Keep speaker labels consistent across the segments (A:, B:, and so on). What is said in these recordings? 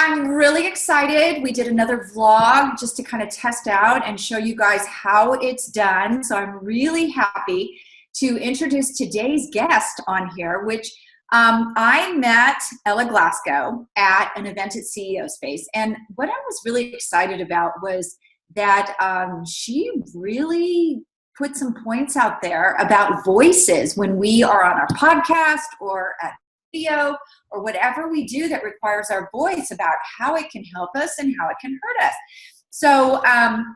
A: I'm really excited. We did another vlog just to kind of test out and show you guys how it's done. So I'm really happy to introduce today's guest on here, which I met Ella Glasgow at an event at CEO Space. And what I was really excited about was that she really put some points out there about voices when we are on our podcast or at video or whatever we do that requires our voice, about how it can help us and how it can hurt us. So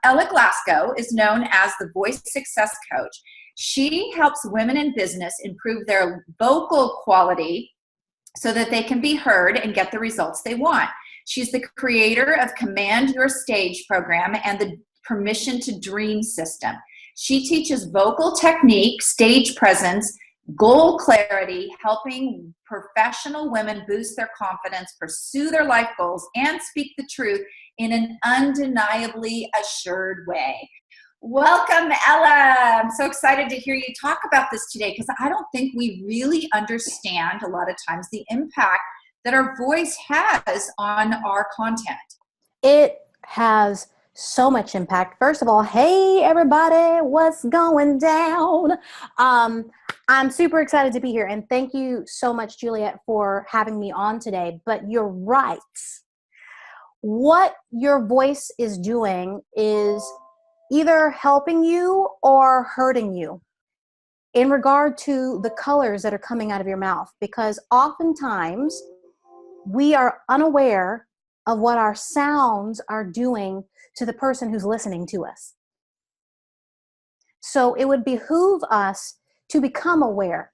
A: Ella Glasgow is known as the Voice Success Coach. She helps women in business improve their vocal quality so that they can be heard and get the results they want. She's the creator of Command Your Stage program and the Permission to Dream system. She teaches vocal technique, stage presence, goal clarity, helping professional women boost their confidence, pursue their life goals, and speak the truth in an undeniably assured way. Welcome, Ella. I'm so excited to hear you talk about this today, because I don't think we really understand a lot of times the impact that our voice has on our content.
B: It has so much impact. First of all, hey everybody, what's going down? I'm super excited to be here, and thank you so much, Juliet, for having me on today. But you're right. What your voice is doing is either helping you or hurting you in regard to the colors that are coming out of your mouth, because oftentimes we are unaware of what our sounds are doing to the person who's listening to us. So it would behoove us to become aware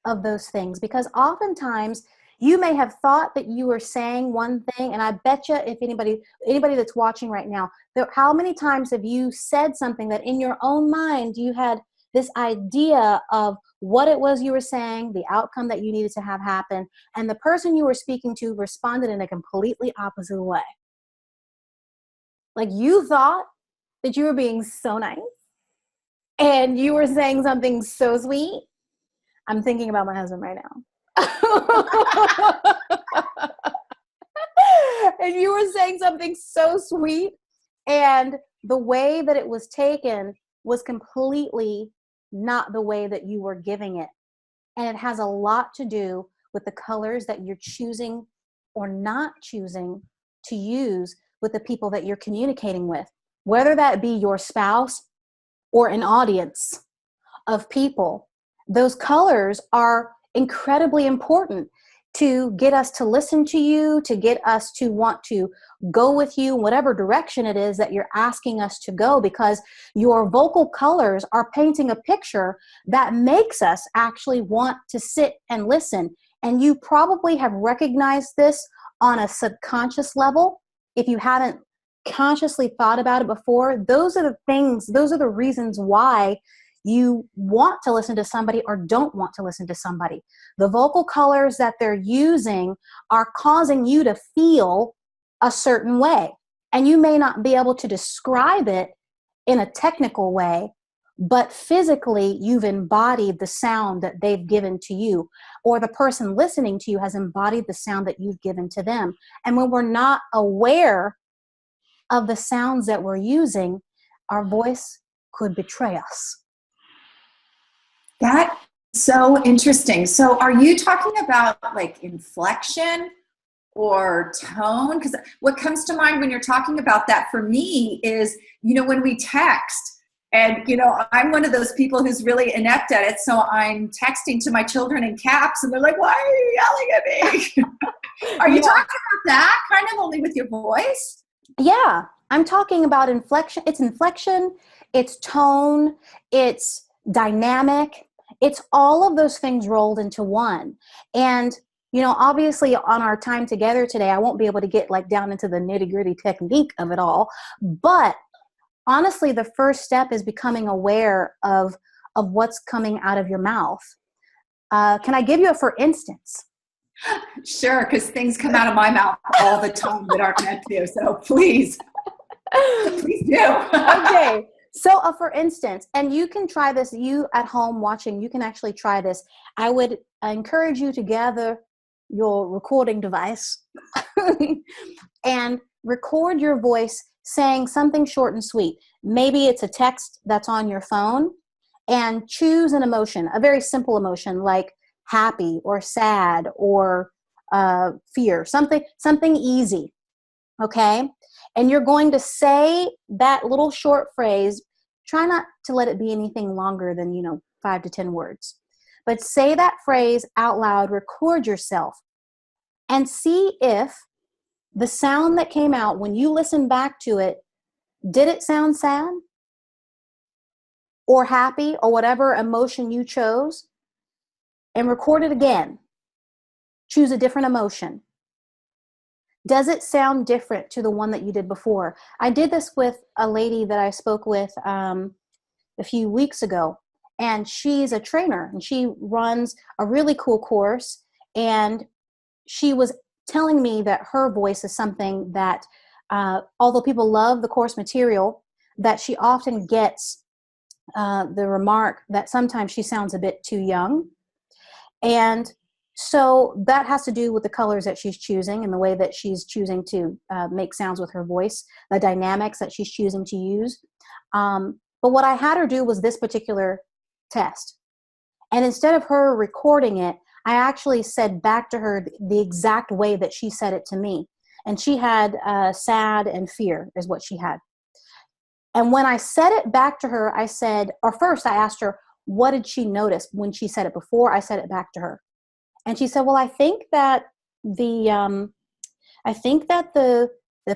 B: of those things, because oftentimes you may have thought that you were saying one thing, and I bet you if anybody that's watching right now, how many times have you said something that in your own mind you had this idea of what it was you were saying, the outcome that you needed to have happen, and the person you were speaking to responded in a completely opposite way. Like you thought that you were being so nice and you were saying something so sweet. I'm thinking about my husband right now. And you were saying something so sweet, and the way that it was taken was completely not the way that you were giving it. And it has a lot to do with the colors that you're choosing or not choosing to use with the people that you're communicating with, whether that be your spouse or an audience of people. Those colors are incredibly important to get us to listen to you, to get us to want to go with you, whatever direction it is that you're asking us to go, because your vocal colors are painting a picture that makes us actually want to sit and listen. And you probably have recognized this on a subconscious level. If you haven't consciously thought about it before, those are the things, those are the reasons why you want to listen to somebody or don't want to listen to somebody. The vocal colors that they're using are causing you to feel a certain way. And you may not be able to describe it in a technical way, but physically you've embodied the sound that they've given to you, or the person listening to you has embodied the sound that you've given to them. And when we're not aware of the sounds that we're using, our voice could betray us.
A: That's so interesting. So are you talking about like inflection or tone? Because what comes to mind when you're talking about that for me is, when we text, and, I'm one of those people who's really inept at it. So I'm texting to my children in caps and they're like, why are you yelling at me? Are you talking about that kind of only with your voice?
B: Yeah, I'm talking about inflection. It's inflection, it's tone, it's dynamic. It's all of those things rolled into one. And, obviously on our time together today, I won't be able to get down into the nitty-gritty technique of it all. But honestly, the first step is becoming aware of what's coming out of your mouth. Can I give you a for instance?
A: Sure, because things come out of my mouth all the time that aren't meant to. So please do.
B: Okay. So for instance, and you can try this, you at home watching, you can actually try this. I would encourage you to gather your recording device and record your voice saying something short and sweet. Maybe it's a text that's on your phone, and choose an emotion, a very simple emotion like happy or sad or fear, something easy, okay? And you're going to say that little short phrase. Try not to let it be anything longer than, 5 to 10 words. But say that phrase out loud, record yourself, and see if the sound that came out when you listen back to it, did it sound sad or happy or whatever emotion you chose? And record it again. Choose a different emotion. Does it sound different to the one that you did before? I did this with a lady that I spoke with a few weeks ago, and she's a trainer, and she runs a really cool course, and she was telling me that her voice is something that, although people love the course material, that she often gets the remark that sometimes she sounds a bit too young. And so that has to do with the colors that she's choosing and the way that she's choosing to make sounds with her voice, the dynamics that she's choosing to use. But what I had her do was this particular test. And instead of her recording it, I actually said back to her the exact way that she said it to me. And she had sad and fear is what she had. And when I said it back to her, I said, or first I asked her, what did she notice when she said it before I said it back to her? And she said, well, I think that the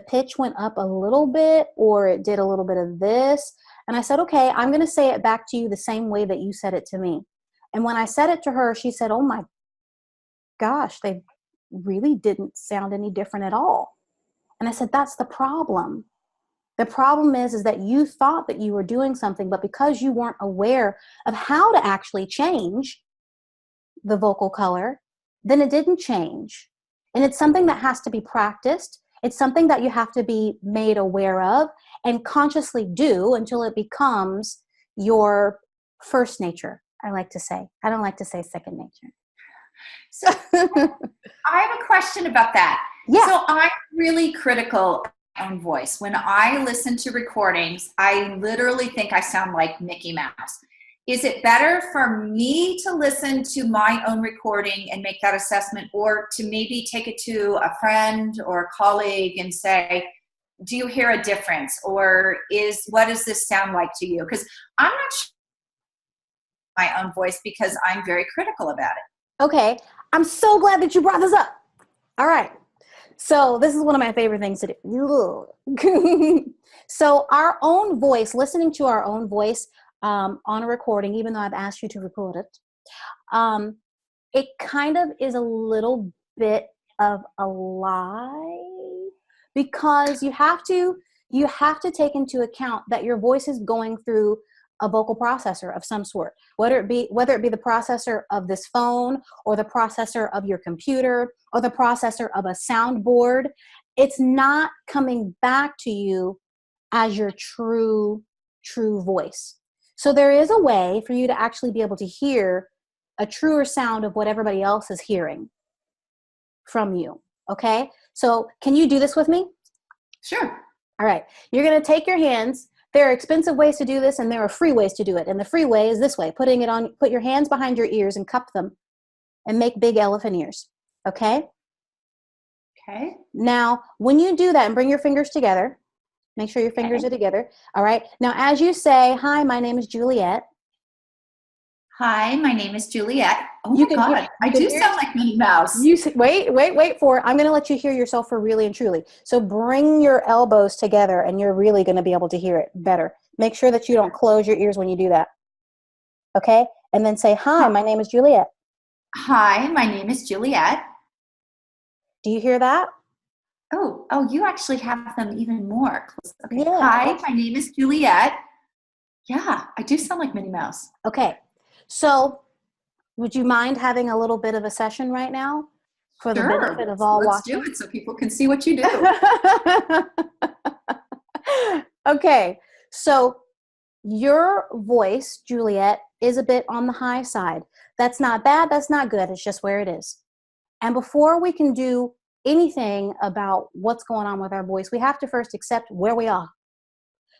B: pitch went up a little bit, or it did a little bit of this. And I said, okay, I'm going to say it back to you the same way that you said it to me. And when I said it to her, she said, oh my gosh, they really didn't sound any different at all. And I said, that's the problem. The problem is that you thought that you were doing something, but because you weren't aware of how to actually change the vocal color, then it didn't change. And it's something that has to be practiced. It's something that you have to be made aware of and consciously do until it becomes your first nature, I like to say. I don't like to say second nature.
A: So I have a question about that.
B: Yeah.
A: So I'm really critical of my own voice. When I listen to recordings, I literally think I sound like Mickey Mouse. Is it better for me to listen to my own recording and make that assessment, or to maybe take it to a friend or a colleague and say, do you hear a difference? Or what does this sound like to you? Because I'm not sure my own voice because I'm very critical about it.
B: Okay. I'm so glad that you brought this up. All right. So this is one of my favorite things to do. So our own voice, listening to our own voice, on a recording, even though I've asked you to record it, it kind of is a little bit of a lie, because you have to take into account that your voice is going through a vocal processor of some sort, whether it be the processor of this phone, or the processor of your computer, or the processor of a soundboard. It's not coming back to you as your true voice. So there is a way for you to actually be able to hear a truer sound of what everybody else is hearing from you. Okay? So can you do this with me?
A: Sure.
B: All right. You're going to take your hands. There are expensive ways to do this, and there are free ways to do it. And the free way is this way. Put your hands behind your ears and cup them and make big elephant ears. Okay?
A: Okay.
B: Now, when you do that, and bring your fingers together, make sure your fingers are together. All right. Now, as you say, hi, my name is Juliet.
A: Hi, my name is Juliet. Oh my God, I do sound like Minnie Mouse.
B: Wait for it. I'm going to let you hear yourself for really and truly. So bring your elbows together, and you're really going to be able to hear it better. Make sure that you don't close your ears when you do that. Okay? And then say, hi, my name is Juliet.
A: Hi, my name is Juliet.
B: Do you hear that?
A: Oh, you actually have them even more close. Okay.
B: Yeah.
A: Hi, my name is Juliet. Yeah, I do sound like Minnie Mouse.
B: Okay. So would you mind having a little bit of a session right now for the benefit of all watching?
A: Let's do it so people can see what you do.
B: Okay. So your voice, Juliet, is a bit on the high side. That's not bad. That's not good. It's just where it is. And before we can do anything about what's going on with our voice, we have to first accept where we are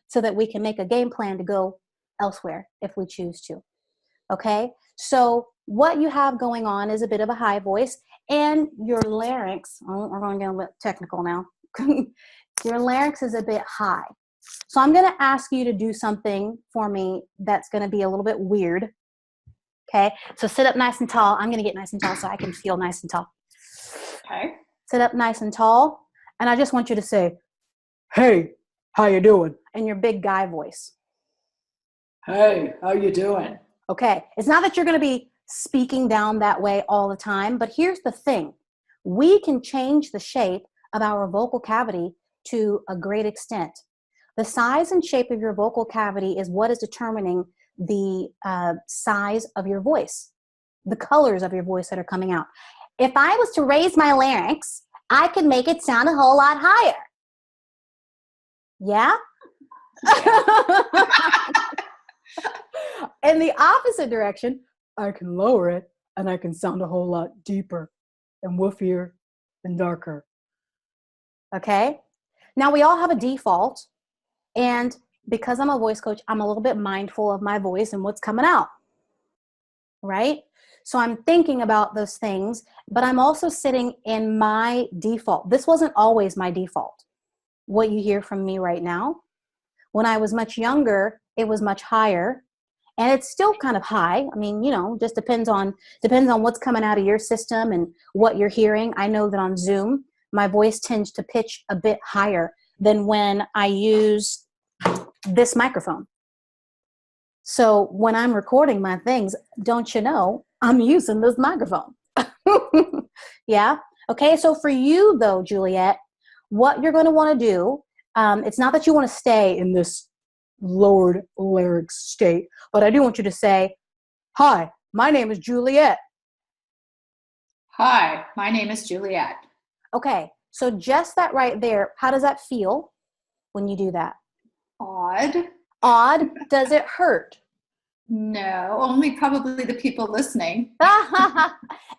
B: so that we can make a game plan to go elsewhere if we choose to. Okay? So what you have going on is a bit of a high voice, and your larynx, we're going to get a bit technical now. Your larynx is a bit high. So I'm going to ask you to do something for me that's going to be a little bit weird. Okay? So sit up nice and tall. I'm going to get nice and tall so I can feel nice and tall.
A: Okay.
B: Sit up nice and tall, and I just want you to say, "Hey, how you doing?" in your big guy voice.
A: Hey, how you doing?
B: Okay. It's not that you're going to be speaking down that way all the time, but here's the thing. We can change the shape of our vocal cavity to a great extent. The size and shape of your vocal cavity is what is determining the size of your voice, the colors of your voice that are coming out. If I was to raise my larynx, I could make it sound a whole lot higher. Yeah? In the opposite direction, I can lower it and I can sound a whole lot deeper and woofier and darker. Okay? Now we all have a default, and because I'm a voice coach, I'm a little bit mindful of my voice and what's coming out. Right? So I'm thinking about those things, but I'm also sitting in my default. This wasn't always my default. What you hear from me right now. When I was much younger, it was much higher, and it's still kind of high. I mean, just depends on what's coming out of your system and what you're hearing. I know that on Zoom, my voice tends to pitch a bit higher than when I use this microphone. So when I'm recording my things, don't you know, I'm using this microphone. Yeah. Okay. So for you though, Juliet, what you're going to want to do, it's not that you want to stay in this lowered larynx state, but I do want you to say, "Hi, my name is Juliet."
A: Hi, my name is Juliet.
B: Okay. So just that right there, how does that feel when you do that?
A: Odd.
B: Odd? Does it hurt?
A: No, only probably the people listening.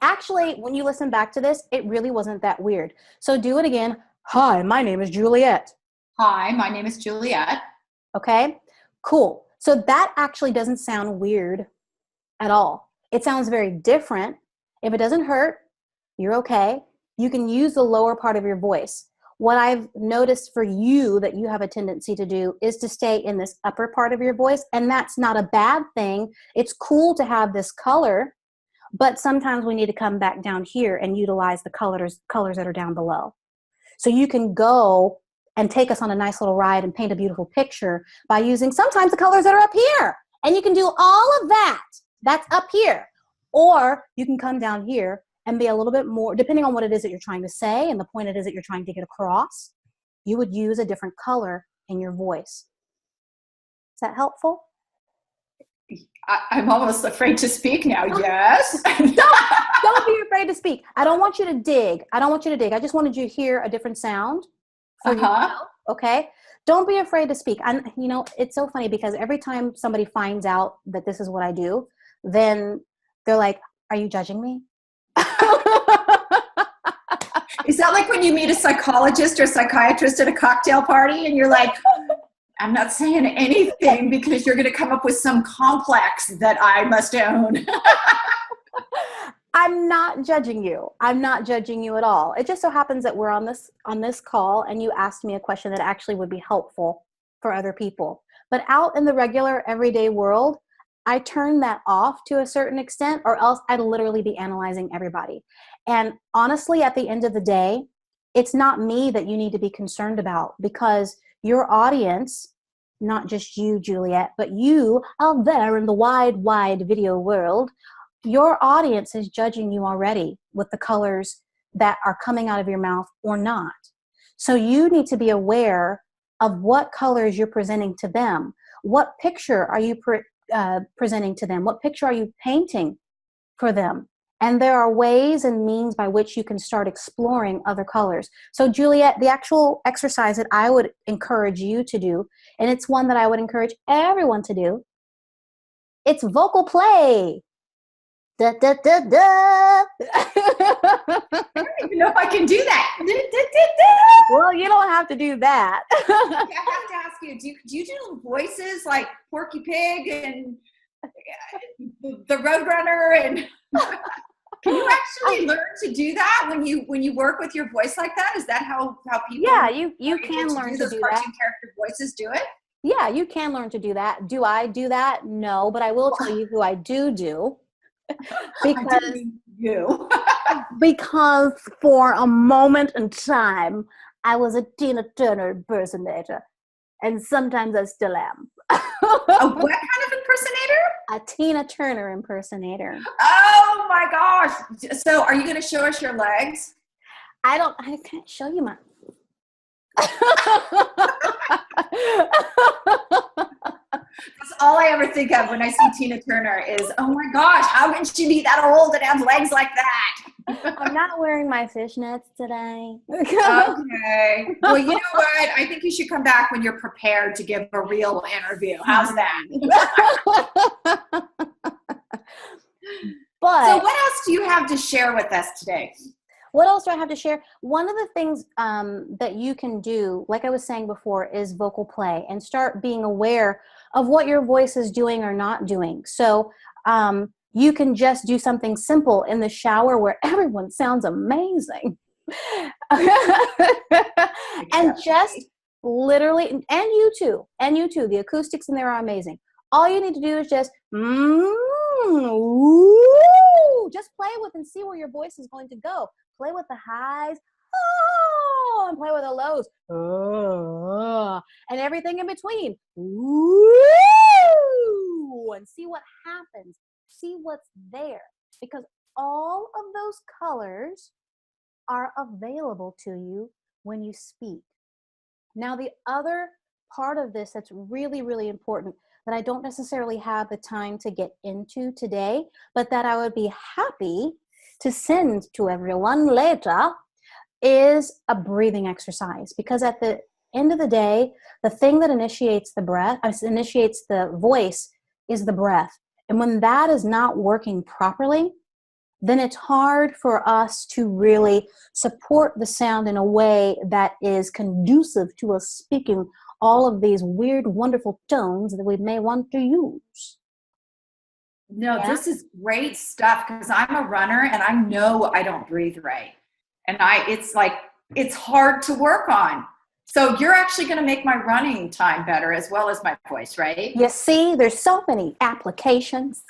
B: Actually, when you listen back to this, it really wasn't that weird. So do it again. "Hi, my name is Juliet."
A: Hi, my name is Juliet.
B: Okay, cool. So that actually doesn't sound weird at all. It sounds very different. If it doesn't hurt, you're okay. You can use the lower part of your voice. What I've noticed for you that you have a tendency to do is to stay in this upper part of your voice, and that's not a bad thing. It's cool to have this color, but sometimes we need to come back down here and utilize the colors that are down below. So you can go and take us on a nice little ride and paint a beautiful picture by using sometimes the colors that are up here. And you can do all of that. That's up here. Or you can come down here and be a little bit more, depending on what it is that you're trying to say and the point it is that you're trying to get across, you would use a different color in your voice. Is that helpful?
A: I'm almost afraid to speak now. Yes.
B: Don't be afraid to speak. I don't want you to dig. I just wanted you to hear a different sound for yourself. Okay? Don't be afraid to speak. And it's so funny because every time somebody finds out that this is what I do, then they're like, "Are you judging me?"
A: Is that like when you meet a psychologist or psychiatrist at a cocktail party and you're like, "I'm not saying anything because you're going to come up with some complex that I must own."
B: I'm not judging you. I'm not judging you at all. It just so happens that we're on this call and you asked me a question that actually would be helpful for other people. But out in the regular everyday world, I turn that off to a certain extent, or else I'd literally be analyzing everybody. And honestly, at the end of the day, it's not me that you need to be concerned about, because your audience, not just you, Juliet, but you out there in the wide, wide video world, your audience is judging you already with the colors that are coming out of your mouth or not. So you need to be aware of what colors you're presenting to them. What picture are you presenting to them? What picture are you painting for them? And there are ways and means by which you can start exploring other colors. So Juliet, the actual exercise that I would encourage you to do, and it's one that I would encourage everyone to do, it's vocal play. Da, da, da, da.
A: I don't even know if I can do that.
B: Well, you don't have to do that.
A: I have to ask you, do you do voices like Porky Pig and the Roadrunner? And can you actually learn to do that when you work with your voice like that? Is that how people?
B: Yeah, you can learn to do that.
A: Cartoon character voices do it.
B: Yeah, you can learn to do that. Do I do that? No, but I will tell you who I do. Because for a moment in time, I was a Tina Turner impersonator, and sometimes I still am.
A: A what kind of impersonator?
B: A Tina Turner impersonator.
A: Oh my gosh! So, are you going to show us your legs?
B: I can't show you my.
A: That's all I ever think of when I see Tina Turner is, oh my gosh, how can she be that old and have legs like that?
B: I'm not wearing my fishnets today.
A: Okay. Well, you know what? I think you should come back when you're prepared to give a real interview. How's that?
B: But
A: so what else do you have to share with us today?
B: What else do I have to share? One of the things that you can do, like I was saying before, is vocal play and start being aware of what your voice is doing or not doing. So you can just do something simple in the shower where everyone sounds amazing. And just literally, and you too, the acoustics in there are amazing. All you need to do is just, just play with and see where your voice is going to go. Play with the highs, oh, and play with the lows, oh, and everything in between. Ooh, and see what happens. See what's there. Because all of those colors are available to you when you speak. Now, the other part of this that's really, really important that I don't necessarily have the time to get into today, but that I would be happy to send to everyone later, is a breathing exercise. Because at the end of the day, the thing that initiates the voice is the breath. And when that is not working properly, then it's hard for us to really support the sound in a way that is conducive to us speaking all of these weird, wonderful tones that we may want to use.
A: No, yeah. This is great stuff because I'm a runner and I know I don't breathe right. And it's hard to work on. So you're actually going to make my running time better as well as my voice, right?
B: You see, there's so many applications.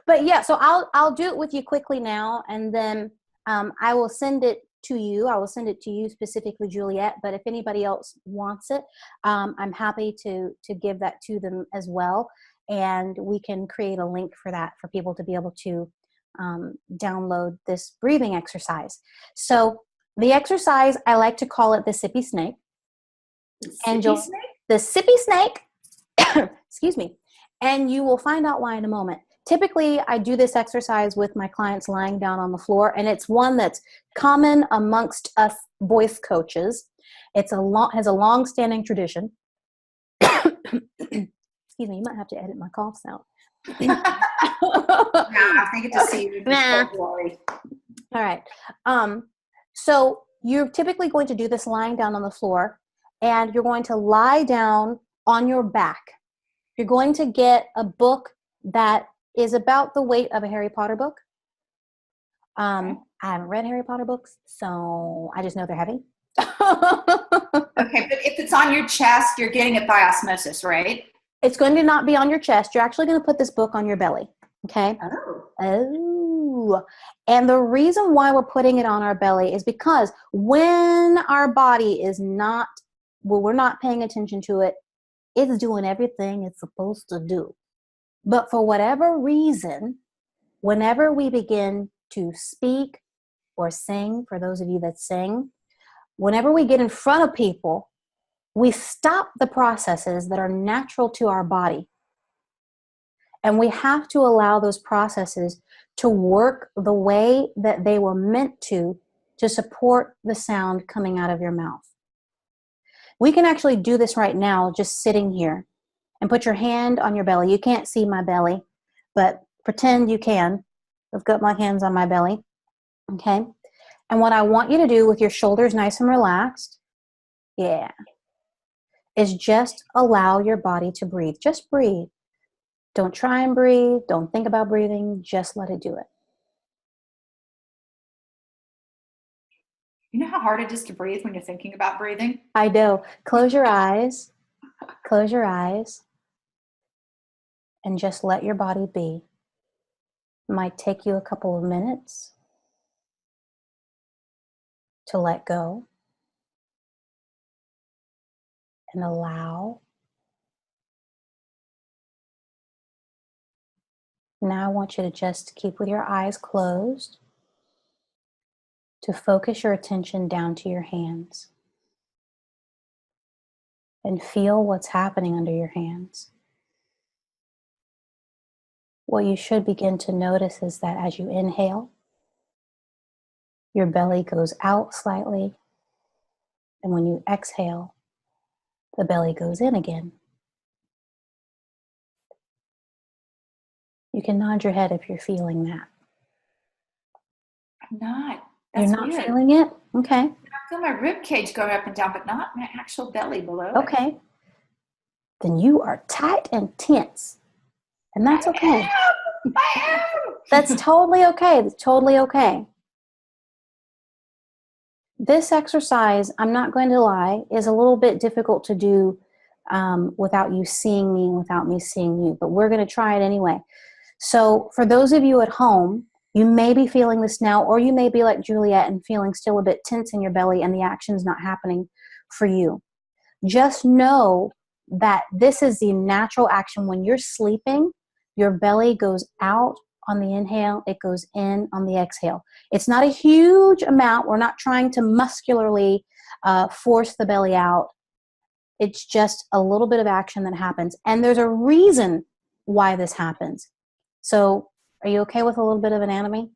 B: But yeah, so I'll do it with you quickly now, and then I will send it to you. I will send it to you specifically, Juliet, but if anybody else wants it, I'm happy to give that to them as well. And we can create a link for that for people to be able to download this breathing exercise. So the exercise, I like to call it the sippy snake. The sippy snake, excuse me, and you will find out why in a moment. Typically, I do this exercise with my clients lying down on the floor, and it's one that's common amongst us voice coaches. Has a long-standing tradition. Excuse me, you might have to edit my cough sound.
A: I think it just see you.
B: All right. So you're typically going to do this lying down on the floor, and you're going to lie down on your back. You're going to get a book that is about the weight of a Harry Potter book. I haven't read Harry Potter books, so I just know they're heavy.
A: Okay, but if it's on your chest, you're getting it by osmosis, right?
B: It's going to not be on your chest. You're actually going to put this book on your belly, okay? Oh. And the reason why we're putting it on our belly is because when our body is not, we're not paying attention to it, it's doing everything it's supposed to do. But for whatever reason, whenever we begin to speak or sing, for those of you that sing, whenever we get in front of people, we stop the processes that are natural to our body. And we have to allow those processes to work the way that they were meant to support the sound coming out of your mouth. We can actually do this right now, just sitting here. And put your hand on your belly. You can't see my belly, but pretend you can. I've got my hands on my belly. Okay. And what I want you to do with your shoulders nice and relaxed, yeah, is just allow your body to breathe. Just breathe. Don't try and breathe. Don't think about breathing. Just let it do it.
A: You know how hard it is to breathe when you're thinking about breathing?
B: I know. Close your eyes. Close your eyes. And just let your body be. It might take you a couple of minutes to let go and allow. Now I want you to just keep with your eyes closed to focus your attention down to your hands and feel what's happening under your hands. What you should begin to notice is that as you inhale, your belly goes out slightly, and when you exhale, the belly goes in again. You can nod your head if you're feeling that.
A: I'm not.
B: You're
A: That's
B: not
A: weird.
B: feeling it? Okay.
A: I feel my rib cage going up and down, but not my actual belly below it.
B: Okay. Then you are tight and tense. And that's okay.
A: I am.
B: That's totally okay. That's totally okay. This exercise, I'm not going to lie, is a little bit difficult to do without you seeing me and without me seeing you. But we're going to try it anyway. So for those of you at home, you may be feeling this now, or you may be like Juliet and feeling still a bit tense in your belly and the action's not happening for you. Just know that this is the natural action. When you're sleeping, your belly goes out on the inhale, it goes in on the exhale. It's not a huge amount. We're not trying to muscularly force the belly out. It's just a little bit of action that happens. And there's a reason why this happens. So are you okay with a little bit of anatomy?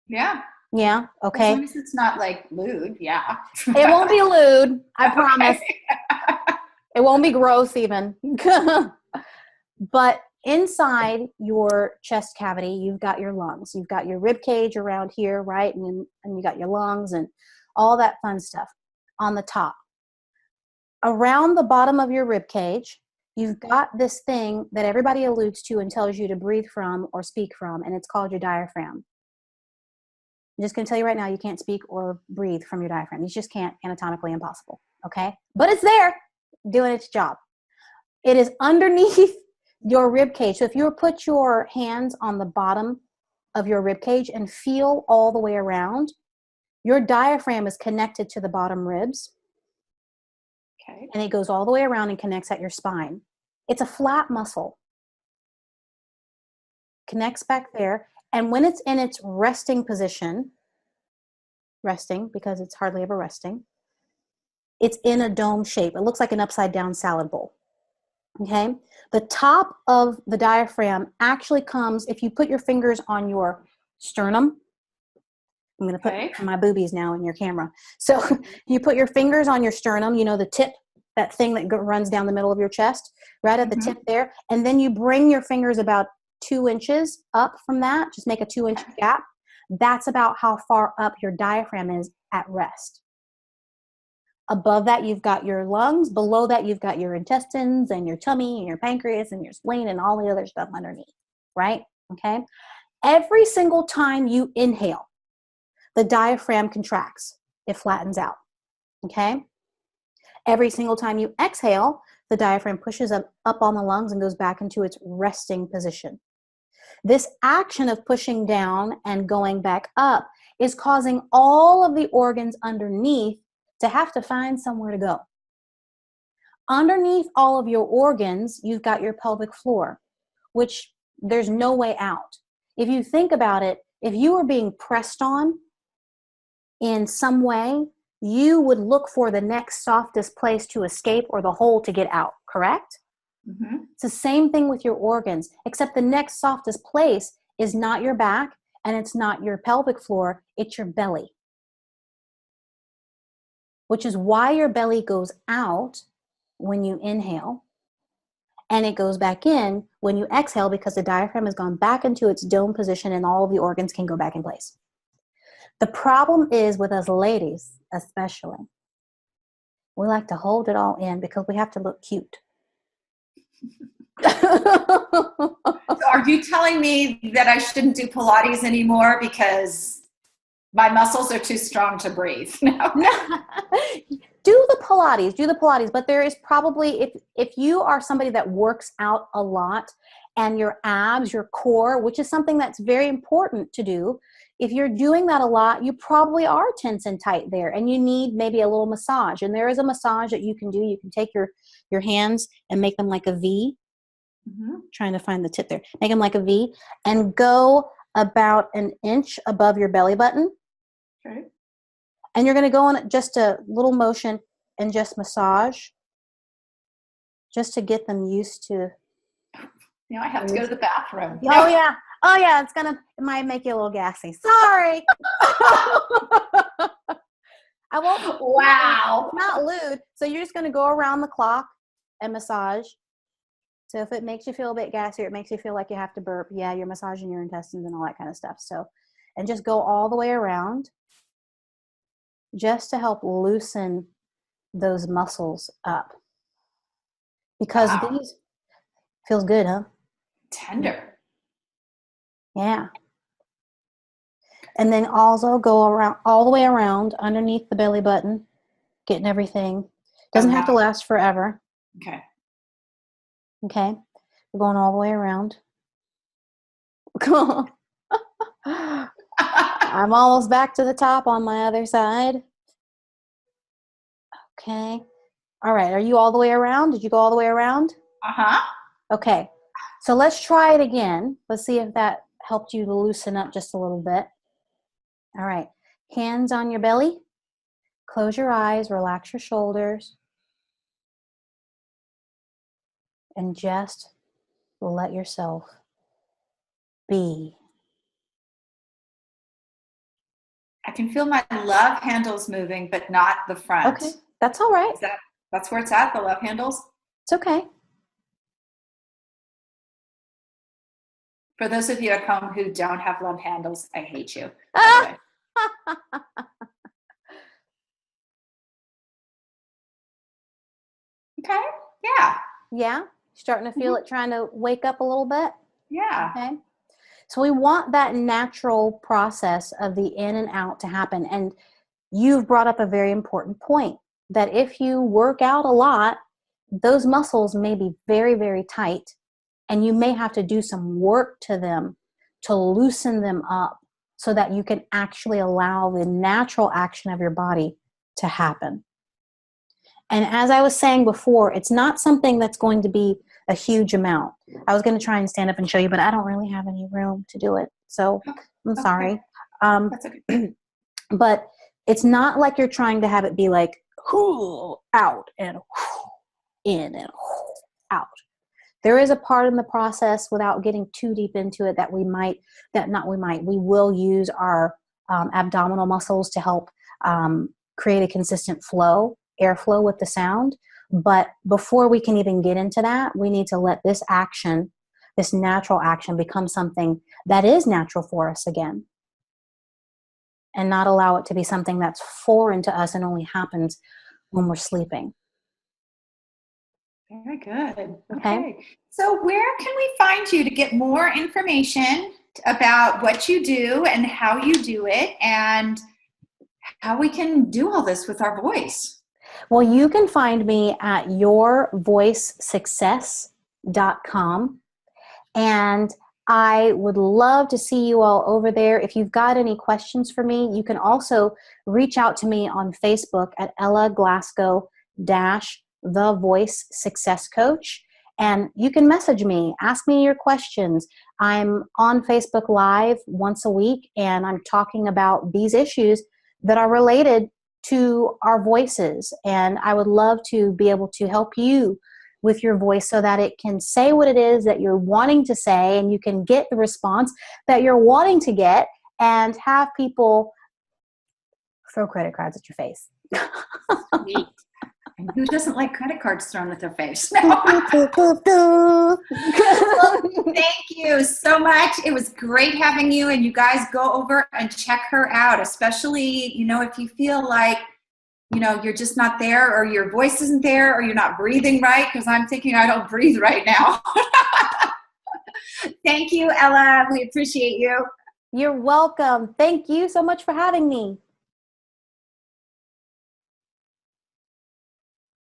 A: Yeah.
B: Yeah? Okay.
A: As long as it's not like lewd, yeah.
B: It won't be lewd, I promise. It won't be gross even. But inside your chest cavity, you've got your lungs. You've got your rib cage around here, right? And you got your lungs and all that fun stuff on the top. Around the bottom of your rib cage, you've got this thing that everybody alludes to and tells you to breathe from or speak from, and it's called your diaphragm. I'm just going to tell you right now, you can't speak or breathe from your diaphragm. You just can't, anatomically impossible, okay? But it's there, doing its job. It is underneath your rib cage. So if you were put your hands on the bottom of your rib cage and feel all the way around, your diaphragm is connected to the bottom ribs.
A: Okay.
B: And it goes all the way around and connects at your spine. It's a flat muscle. Connects back there. And when it's in its resting position, resting because it's hardly ever resting, it's in a dome shape. It looks like an upside down salad bowl. Okay? The top of the diaphragm actually comes, if you put your fingers on your sternum, I'm going to put my boobies now in your camera. So you put your fingers on your sternum, you know, the tip, that thing that runs down the middle of your chest, right at the tip there. And then you bring your fingers about 2 inches up from that. Just make a 2-inch gap. That's about how far up your diaphragm is at rest. Above that, you've got your lungs. Below that, you've got your intestines and your tummy and your pancreas and your spleen and all the other stuff underneath, right? Okay. Every single time you inhale, the diaphragm contracts. It flattens out. Okay. Every single time you exhale, the diaphragm pushes up on the lungs and goes back into its resting position. This action of pushing down and going back up is causing all of the organs underneath to have to find somewhere to go. Underneath all of your organs, you've got your pelvic floor, which there's no way out. If you think about it, if you were being pressed on in some way, you would look for the next softest place to escape or the hole to get out, correct? Mm-hmm. It's the same thing with your organs, except the next softest place is not your back and it's not your pelvic floor, it's your belly. Which is why your belly goes out when you inhale and it goes back in when you exhale because the diaphragm has gone back into its dome position and all of the organs can go back in place. The problem is with us ladies, especially, we like to hold it all in because we have to look cute.
A: So are you telling me that I shouldn't do Pilates anymore because my muscles are too strong to breathe? No.
B: Do the Pilates, but there is probably, if you are somebody that works out a lot and your abs, your core, which is something that's very important to do, if you're doing that a lot, you probably are tense and tight there and you need maybe a little massage. And there is a massage that you can do. You can take your hands and make them like a V. Mm-hmm. Trying to find the tip there. Make them like a V and go about an inch above your belly button. Okay. And you're going to go on just a little motion and just massage just to get them used to.
A: I have to go to the bathroom.
B: Oh, yeah. Oh, yeah. It might make you a little gassy. Sorry. I won't.
A: Wow.
B: Not lewd. So you're just going to go around the clock and massage. So if it makes you feel a bit gassy or it makes you feel like you have to burp, yeah, you're massaging your intestines and all that kind of stuff. So, and just go all the way around just to help loosen those muscles up. Because these feels good, huh?
A: Tender.
B: Yeah. And then also go around all the way around underneath the belly button, getting everything. Doesn't have to last forever.
A: Okay.
B: Okay. We're going all the way around. I'm almost back to the top on my other side. Okay. All right. Are you all the way around? Did you go all the way around?
A: Uh-huh.
B: Okay. So let's try it again. Let's see if that helped you to loosen up just a little bit. All right. Hands on your belly. Close your eyes. Relax your shoulders. And just let yourself be.
A: I can feel my love handles moving, but not the front.
B: Okay. That's all right.
A: That's where it's at, the love handles?
B: It's okay.
A: For those of you at home who don't have love handles, I hate you. Okay. Yeah.
B: Yeah. Starting to feel it trying to wake up a little bit?
A: Yeah.
B: Okay. So we want that natural process of the in and out to happen. And you've brought up a very important point that if you work out a lot, those muscles may be very, very tight and you may have to do some work to them to loosen them up so that you can actually allow the natural action of your body to happen. And as I was saying before, it's not something that's going to be a huge amount. I was going to try and stand up and show you, but I don't really have any room to do it. So I'm sorry.
A: That's okay.
B: But it's not like you're trying to have it be like, out and in and out. There is a part in the process, without getting too deep into it, that we will use our abdominal muscles to help create a consistent airflow with the sound. But before we can even get into that, we need to let this action, this natural action, become something that is natural for us again. And not allow it to be something that's foreign to us and only happens when we're sleeping.
A: Very good. Okay. So where can we find you to get more information about what you do and how you do it and how we can do all this with our voice?
B: Well, you can find me at yourvoicesuccess.com. And I would love to see you all over there. If you've got any questions for me, you can also reach out to me on Facebook at Ella Glasgow The Voice Success Coach. And you can message me, ask me your questions. I'm on Facebook Live once a week, and I'm talking about these issues that are related to our voices. And I would love to be able to help you with your voice so that it can say what it is that you're wanting to say, and you can get the response that you're wanting to get, and have people throw credit cards at your face.
A: Sweet. And who doesn't like credit cards thrown at their face? Well, thank you so much. It was great having you. And you guys go over and check her out, especially, if you feel like, you're just not there, or your voice isn't there, or you're not breathing right, because I'm thinking I don't breathe right now. Thank you, Ella. We appreciate you.
B: You're welcome. Thank you so much for having me.